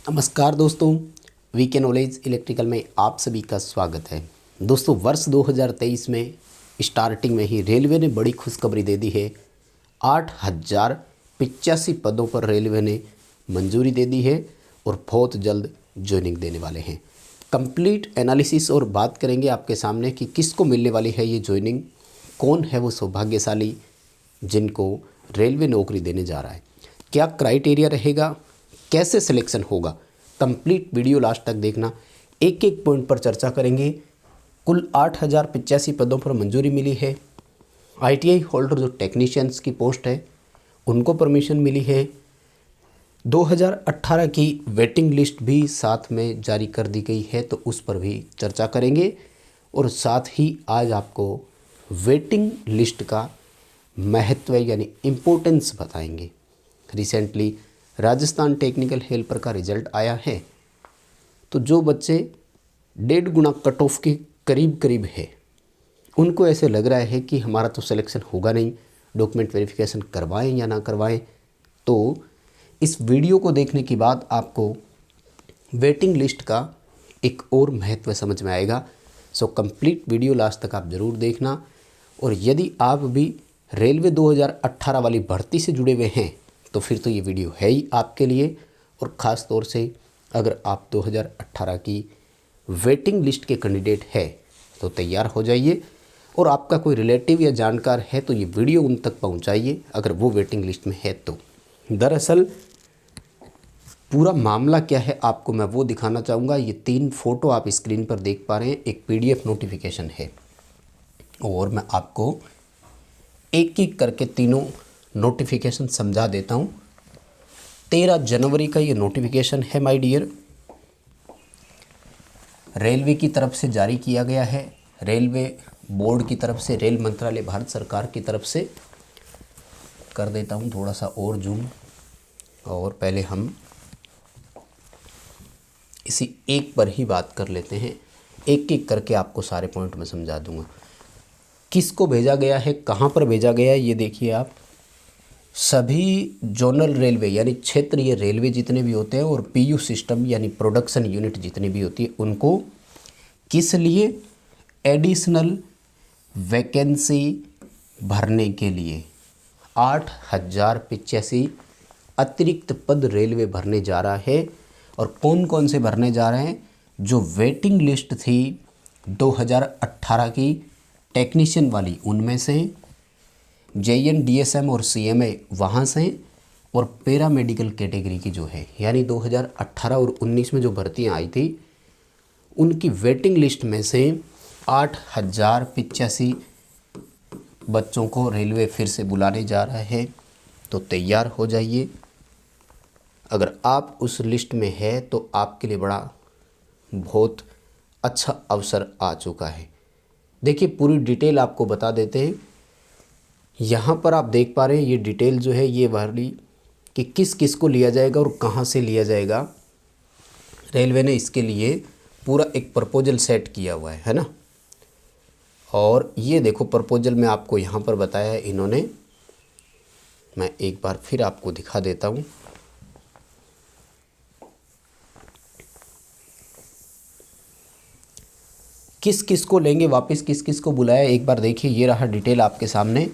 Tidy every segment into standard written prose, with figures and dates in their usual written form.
नमस्कार दोस्तों, VK knowledge electrical में आप सभी का स्वागत है। दोस्तों, वर्ष 2023 में स्टार्टिंग में ही रेलवे ने बड़ी खुशखबरी दे दी है। 8,085 पदों पर रेलवे ने मंजूरी दे दी है और बहुत जल्द ज्वाइनिंग देने वाले हैं। कंप्लीट एनालिसिस और बात करेंगे आपके सामने कि किसको मिलने वाली है ये ज्वाइनिंग, कौन है वो सौभाग्यशाली जिनको रेलवे नौकरी देने जा रहा है, क्या क्राइटेरिया रहेगा, कैसे सिलेक्शन होगा। कंप्लीट वीडियो लास्ट तक देखना, एक एक पॉइंट पर चर्चा करेंगे। कुल 8,085 पदों पर मंजूरी मिली है। आईटीआई होल्डर जो टेक्नीशियंस की पोस्ट है उनको परमिशन मिली है। 2018 की वेटिंग लिस्ट भी साथ में जारी कर दी गई है, तो उस पर भी चर्चा करेंगे। और साथ ही आज आपको वेटिंग लिस्ट का महत्व यानी इम्पोर्टेंस बताएंगे। रिसेंटली राजस्थान टेक्निकल हेल्पर का रिजल्ट आया है, तो जो बच्चे 1.5 गुना कट ऑफ के करीब करीब है उनको ऐसे लग रहा है कि हमारा तो सिलेक्शन होगा नहीं, डॉक्यूमेंट वेरिफिकेशन करवाएं या ना करवाएं। तो इस वीडियो को देखने के बाद आपको वेटिंग लिस्ट का एक और महत्व समझ में आएगा। सो कंप्लीट वीडियो लास्ट तक आप ज़रूर देखना। और यदि आप भी रेलवे 2018 वाली भर्ती से जुड़े हुए हैं तो फिर तो ये वीडियो है ही आपके लिए। और ख़ास तौर से अगर आप 2018 की वेटिंग लिस्ट के कैंडिडेट है तो तैयार हो जाइए। और आपका कोई रिलेटिव या जानकार है तो ये वीडियो उन तक पहुंचाइए अगर वो वेटिंग लिस्ट में है तो। दरअसल पूरा मामला क्या है आपको मैं वो दिखाना चाहूँगा। ये 3 फ़ोटो आप स्क्रीन पर देख पा रहे हैं, एक PDF नोटिफिकेशन है और मैं आपको एक एक करके तीनों नोटिफिकेशन समझा देता हूँ। 13 जनवरी का ये नोटिफिकेशन है माय डियर, रेलवे की तरफ से जारी किया गया है। रेलवे बोर्ड की तरफ से, रेल मंत्रालय भारत सरकार की तरफ से। कर देता हूँ थोड़ा सा और जूम, और पहले हम इसी एक पर ही बात कर लेते हैं। एक एक करके आपको सारे पॉइंट में समझा दूंगा। किसको भेजा गया है, कहाँ पर भेजा गया है, ये देखिए आप। सभी जोनल रेलवे यानी क्षेत्रीय रेलवे जितने भी होते हैं और PU सिस्टम यानी प्रोडक्शन यूनिट जितनी भी होती है उनको किस लिए, एडिशनल वैकेंसी भरने के लिए 8,085 अतिरिक्त पद रेलवे भरने जा रहा है। और कौन कौन से भरने जा रहे हैं, जो वेटिंग लिस्ट थी 2018 की टेक्नीशियन वाली उनमें से, JN DSM और CMA वहाँ से, और पैरामेडिकल कैटेगरी की जो है यानी 2018 और 19 में जो भर्तियाँ आई थी उनकी वेटिंग लिस्ट में से 8,085 बच्चों को रेलवे फिर से बुलाने जा रहा है। तो तैयार हो जाइए। अगर आप उस लिस्ट में है तो आपके लिए बहुत अच्छा अवसर आ चुका है। देखिए पूरी डिटेल आपको बता देते हैं। यहाँ पर आप देख पा रहे हैं ये डिटेल जो है ये वाली कि किस किस को लिया जाएगा और कहाँ से लिया जाएगा। रेलवे ने इसके लिए पूरा एक प्रपोजल सेट किया हुआ है ना। और ये देखो प्रपोजल में आपको यहाँ पर बताया है इन्होंने, मैं एक बार फिर आपको दिखा देता हूँ। किस किस को लेंगे वापस, किस किस को बुलाया, एक बार देखिए। ये रहा डिटेल आपके सामने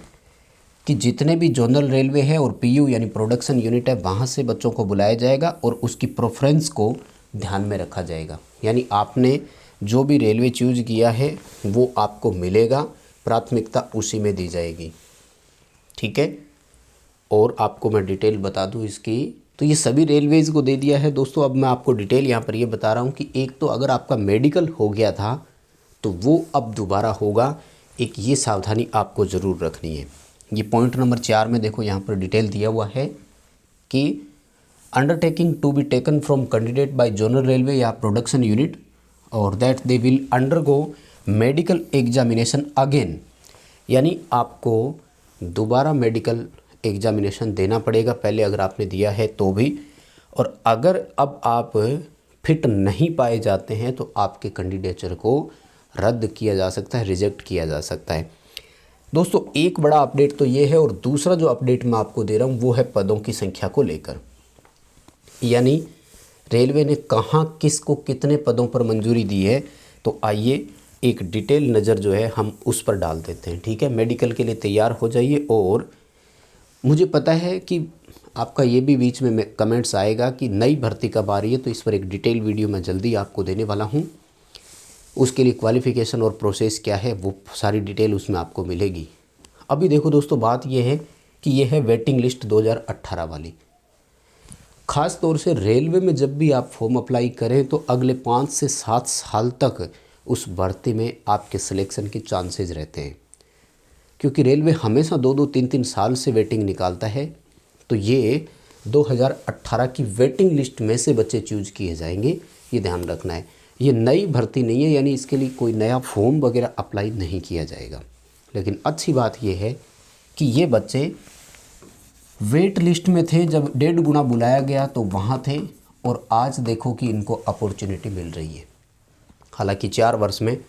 कि जितने भी जोनल रेलवे है और PU यानी प्रोडक्शन यूनिट है वहाँ से बच्चों को बुलाया जाएगा और उसकी प्रेफरेंस को ध्यान में रखा जाएगा। यानी आपने जो भी रेलवे चूज किया है वो आपको मिलेगा, प्राथमिकता उसी में दी जाएगी, ठीक है। और आपको मैं डिटेल बता दूं इसकी, तो ये सभी रेलवेज़ को दे दिया है दोस्तों। अब मैं आपको डिटेल यहाँ पर ये बता रहा हूँ कि एक तो अगर आपका मेडिकल हो गया था तो वो अब दोबारा होगा, एक ये सावधानी आपको ज़रूर रखनी है। ये पॉइंट नंबर 4 में देखो यहाँ पर डिटेल दिया हुआ है कि undertaking to be taken from candidate by zonal railway या प्रोडक्शन यूनिट और that they will undergo medical examination again. यानी आपको दोबारा मेडिकल एग्जामिनेशन देना पड़ेगा, पहले अगर आपने दिया है तो भी। और अगर अब आप फिट नहीं पाए जाते हैं तो आपके कैंडिडेचर को रद्द किया जा सकता है, रिजेक्ट किया जा सकता है। दोस्तों एक बड़ा अपडेट तो ये है, और दूसरा जो अपडेट मैं आपको दे रहा हूँ वो है पदों की संख्या को लेकर। यानी रेलवे ने कहाँ किसको कितने पदों पर मंजूरी दी है, तो आइए एक डिटेल नज़र जो है हम उस पर डाल देते हैं। ठीक है, मेडिकल के लिए तैयार हो जाइए। और मुझे पता है कि आपका ये भी बीच में कमेंट्स आएगा कि नई भर्ती कब आ रही है, तो इस पर एक डिटेल वीडियो मैं जल्दी आपको देने वाला हूँ। उसके लिए क्वालिफ़िकेशन और प्रोसेस क्या है वो सारी डिटेल उसमें आपको मिलेगी। अभी देखो दोस्तों, बात ये है कि ये है वेटिंग लिस्ट 2018 वाली। ख़ास तौर से रेलवे में जब भी आप फॉर्म अप्लाई करें तो अगले 5 से 7 साल तक उस भर्ती में आपके सिलेक्शन के चांसेस रहते हैं, क्योंकि रेलवे हमेशा 2-2, 3-3 साल से वेटिंग निकालता है। तो ये 2018 की वेटिंग लिस्ट में से बच्चे चूज किए जाएंगे, ये ध्यान रखना है। ये नई भर्ती नहीं है, यानी इसके लिए कोई नया फॉर्म वगैरह अप्लाई नहीं किया जाएगा। लेकिन अच्छी बात ये है कि ये बच्चे वेट लिस्ट में थे जब 1.5 गुना बुलाया गया तो वहाँ थे, और आज देखो कि इनको अपॉर्चुनिटी मिल रही है। हालांकि 4 वर्ष में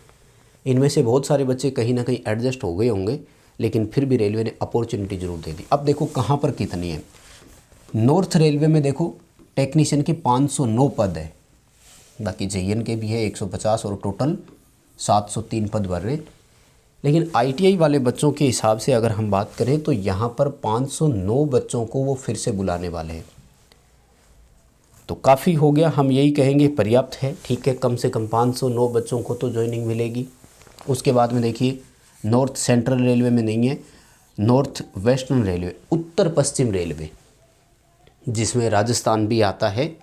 इनमें से बहुत सारे बच्चे कहीं ना कहीं एडजस्ट हो गए होंगे, लेकिन फिर भी रेलवे ने अपॉर्चुनिटी ज़रूर दे दी। अब देखो कहाँ पर कितनी है। नॉर्थ रेलवे में देखो टेक्नीशियन के 509 पद है, बाकी JN के भी है 150 और टोटल 703 पद भर रहे। लेकिन ITI वाले बच्चों के हिसाब से अगर हम बात करें तो यहाँ पर 509 बच्चों को वो फिर से बुलाने वाले हैं। तो काफ़ी हो गया, हम यही कहेंगे पर्याप्त है। ठीक है, कम से कम 509 बच्चों को तो ज्वाइनिंग मिलेगी। उसके बाद में देखिए नॉर्थ सेंट्रल रेलवे में नहीं है, नॉर्थ वेस्टर्न रेलवे, उत्तर पश्चिम रेलवे, जिसमें राजस्थान भी आता है,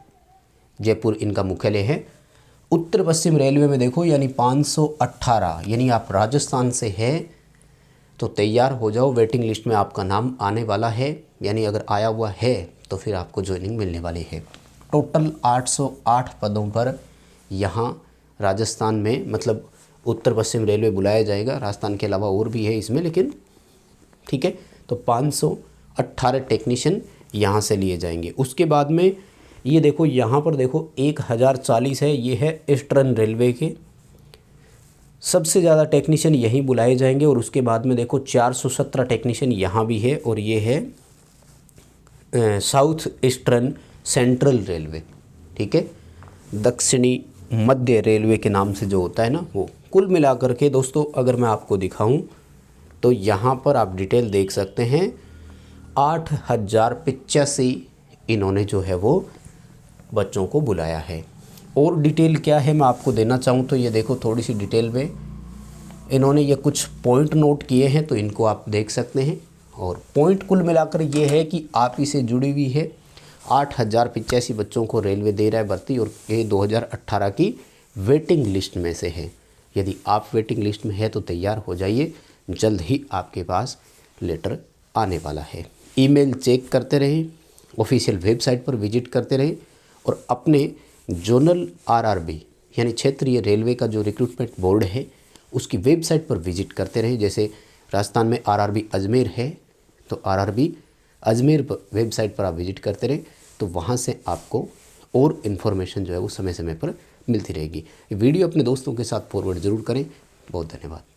जयपुर इनका मुख्यालय है। उत्तर पश्चिम रेलवे में देखो यानी 518, यानी आप राजस्थान से है तो तैयार हो जाओ, वेटिंग लिस्ट में आपका नाम आने वाला है। यानी अगर आया हुआ है तो फिर आपको ज्वाइनिंग मिलने वाली है। टोटल 808 पदों पर यहाँ राजस्थान में, मतलब उत्तर पश्चिम रेलवे बुलाया जाएगा। राजस्थान के अलावा और भी है इसमें, लेकिन ठीक है। तो 518 टेक्नीशियन यहाँ से लिए जाएंगे। उसके बाद में ये देखो यहाँ पर देखो 1040 है, ये है ईस्टर्न रेलवे के। सबसे ज़्यादा टेक्नीशियन यहीं बुलाए जाएंगे। और उसके बाद में देखो 417 टेक्नीशियन यहाँ भी है, और ये है साउथ ईस्टर्न सेंट्रल रेलवे। ठीक है, दक्षिणी मध्य रेलवे के नाम से जो होता है ना वो। कुल मिलाकर के दोस्तों अगर मैं आपको दिखाऊं तो यहाँ पर आप डिटेल देख सकते हैं, 8085 इन्होंने जो है वो बच्चों को बुलाया है। और डिटेल क्या है मैं आपको देना चाहूँ तो ये देखो थोड़ी सी डिटेल में इन्होंने ये कुछ पॉइंट नोट किए हैं, तो इनको आप देख सकते हैं। और पॉइंट कुल मिलाकर ये है कि आप ही से जुड़ी हुई है। 8085 बच्चों को रेलवे दे रहा है भर्ती, और ये 2018 की वेटिंग लिस्ट में से है। यदि आप वेटिंग लिस्ट में है तो तैयार हो जाइए, जल्द ही आपके पास लेटर आने वाला है। ईमेल चेक करते रहें, ऑफिशियल वेबसाइट पर विजिट करते रहें, और अपने जोनल RRB यानी क्षेत्रीय रेलवे का जो रिक्रूटमेंट बोर्ड है उसकी वेबसाइट पर विजिट करते रहें। जैसे राजस्थान में RRB अजमेर है, तो RRB अजमेर पर वेबसाइट पर आप विजिट करते रहें, तो वहाँ से आपको और इन्फॉर्मेशन जो है वो समय समय पर मिलती रहेगी। वीडियो अपने दोस्तों के साथ फॉरवर्ड ज़रूर करें। बहुत धन्यवाद।